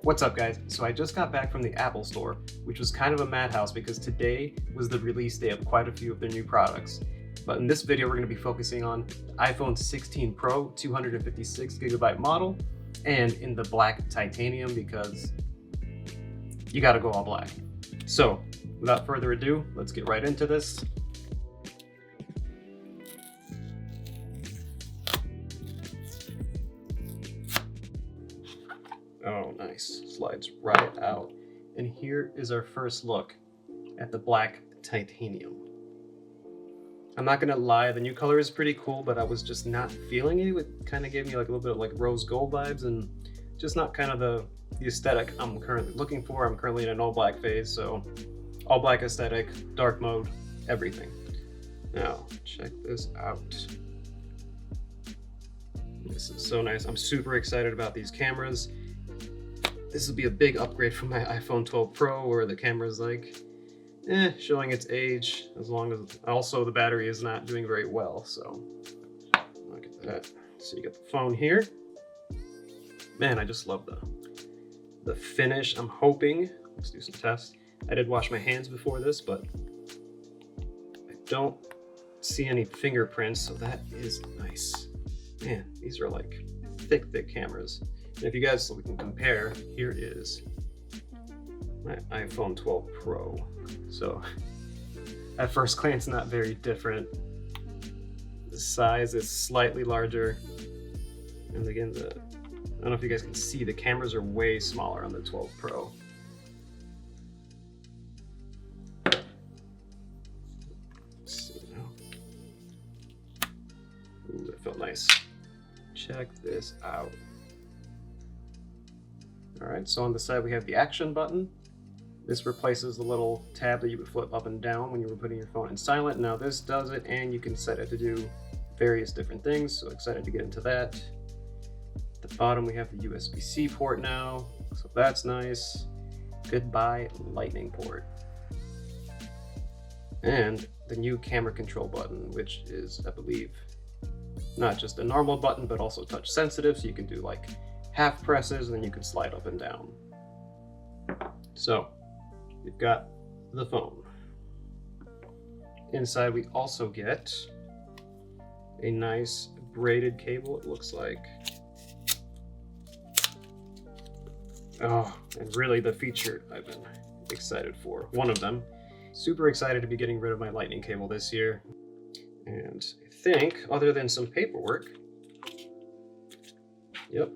What's up guys? So I just got back from the Apple store, which was kind of a madhouse because today was the release day of quite a few of their new products. But in this video we're going to be focusing on the iPhone 16 Pro 256GB model and in the black titanium because you gotta go all black. So without further ado, let's get right into this. Oh, nice. Slides right out. And here is our first look at the black titanium. I'm not gonna lie, the new color is pretty cool, but I was just not feeling it. It kind of gave me like a little bit of like rose gold vibes and just not kind of the aesthetic I'm currently looking for. I'm currently in an all black phase, so all black aesthetic, dark mode, everything. Now, check this out. This is so nice. I'm super excited about these cameras. This will be a big upgrade from my iPhone 12 Pro, where the camera's like, showing its age, as long as also the battery is not doing very well. So look at that. So you get the phone here. Man, I just love the finish. I'm hoping, let's do some tests. I did wash my hands before this, but I don't see any fingerprints, so that is nice. Man, these are like thick cameras. And if you guys, so we can compare, here is my iPhone 12 Pro. So at first glance, not very different. The size is slightly larger. And again, I don't know if you guys can see, the cameras are way smaller on the 12 Pro. Let's see now. Ooh, that felt nice. Check this out. All right, so on the side we have the action button. This replaces the little tab that you would flip up and down when you were putting your phone in silent. Now this does it, and you can set it to do various different things, so excited to get into that. At the bottom we have the USB-C port now, so that's nice. Goodbye Lightning port. And the new camera control button, which is, I believe, not just a normal button, but also touch sensitive, so you can do like half presses and then you can slide up and down. So you've got the phone. Inside we also get a nice braided cable, it looks like. Oh, and really the feature I've been excited for, one of them. Super excited to be getting rid of my lightning cable this year. And I think, other than some paperwork, yep,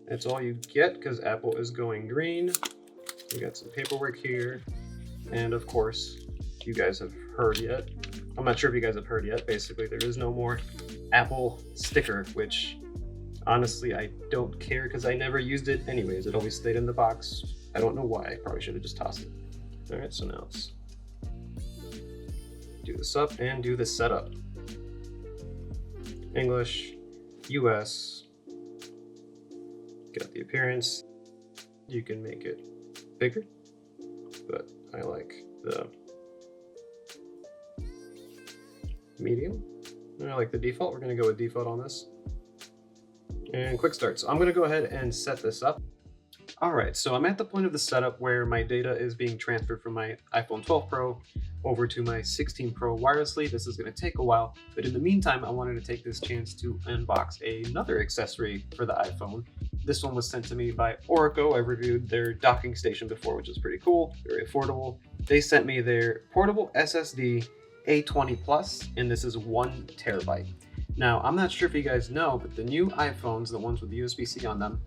that's all you get because Apple is going green. We got some paperwork here. And of course, if you guys have heard yet, I'm not sure if you guys have heard yet, basically there is no more Apple sticker, which honestly I don't care because I never used it anyways. It always stayed in the box. I don't know why. I probably should have just tossed it. All right, so now let's do this up and do the setup. English, US. Got the appearance. You can make it bigger, but I like the medium. I like the default. We're going to go with default on this. And quick start. So I'm going to go ahead and set this up. All right, so I'm at the point of the setup where my data is being transferred from my iPhone 12 Pro over to my 16 Pro wirelessly. This is going to take a while, but in the meantime, I wanted to take this chance to unbox another accessory for the iPhone. This one was sent to me by Orico. I reviewed their docking station before, which is pretty cool, very affordable. They sent me their portable SSD A20 Plus, and this is 1 terabyte. Now, I'm not sure if you guys know, but the new iPhones, the ones with USB-C on them,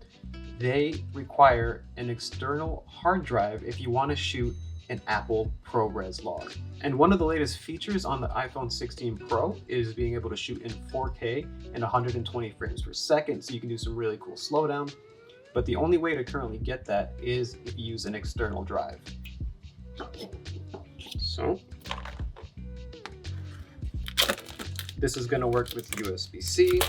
they require an external hard drive if you want to shoot an Apple ProRes log. And one of the latest features on the iPhone 16 Pro is being able to shoot in 4K and 120 frames per second, so you can do some really cool slowdown. But the only way to currently get that is if you use an external drive. So this is going to work with USB-C.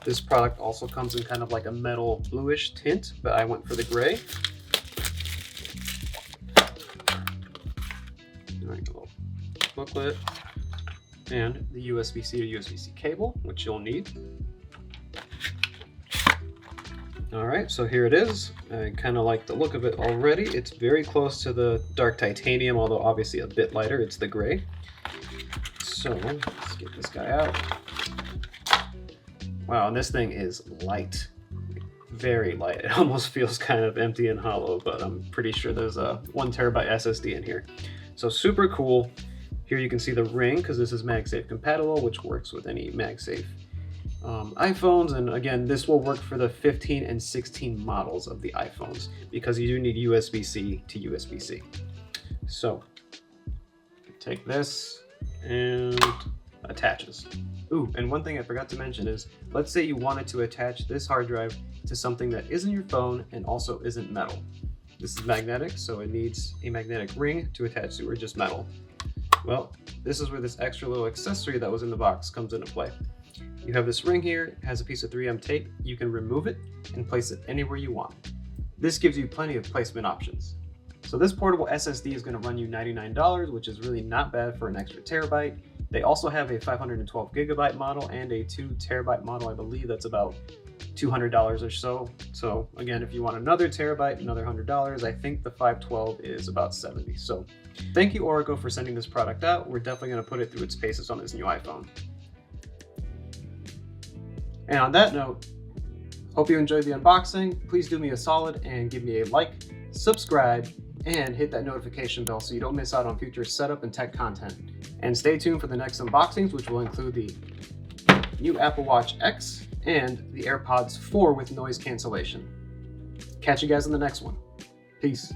This product also comes in kind of like a metal bluish tint, but I went for the gray. All right, a little booklet and the USB-C to USB-C cable, which you'll need. All right, so here it is. I kind of like the look of it already. It's very close to the dark titanium, although obviously a bit lighter. It's the gray. So let's get this guy out. Wow, and this thing is light, very light. It almost feels kind of empty and hollow, but I'm pretty sure there's a 1 terabyte SSD in here. So super cool. Here you can see the ring, because this is MagSafe compatible, which works with any MagSafe iPhones. And again, this will work for the 15 and 16 models of the iPhones, because you do need USB-C to USB-C. So take this and attaches. Ooh, and one thing I forgot to mention is, let's say you wanted to attach this hard drive to something that isn't your phone and also isn't metal. This is magnetic, so it needs a magnetic ring to attach to, or just metal. Well, this is where this extra little accessory that was in the box comes into play. You have this ring here, it has a piece of 3M tape. You can remove it and place it anywhere you want. This gives you plenty of placement options. So this portable SSD is going to run you $99, which is really not bad for an extra terabyte. They also have a 512 gigabyte model and a 2 terabyte model. I believe that's about $200 or so. So again, if you want another terabyte, another $100. I think the 512 is about $70. So thank you, Orico, for sending this product out. We're definitely going to put it through its paces on this new iPhone. And on that note, hope you enjoyed the unboxing. Please do me a solid and give me a like, subscribe, and hit that notification bell so you don't miss out on future setup and tech content. And stay tuned for the next unboxings, which will include the new Apple Watch X and the AirPods 4 with noise cancellation. Catch you guys in the next one. Peace.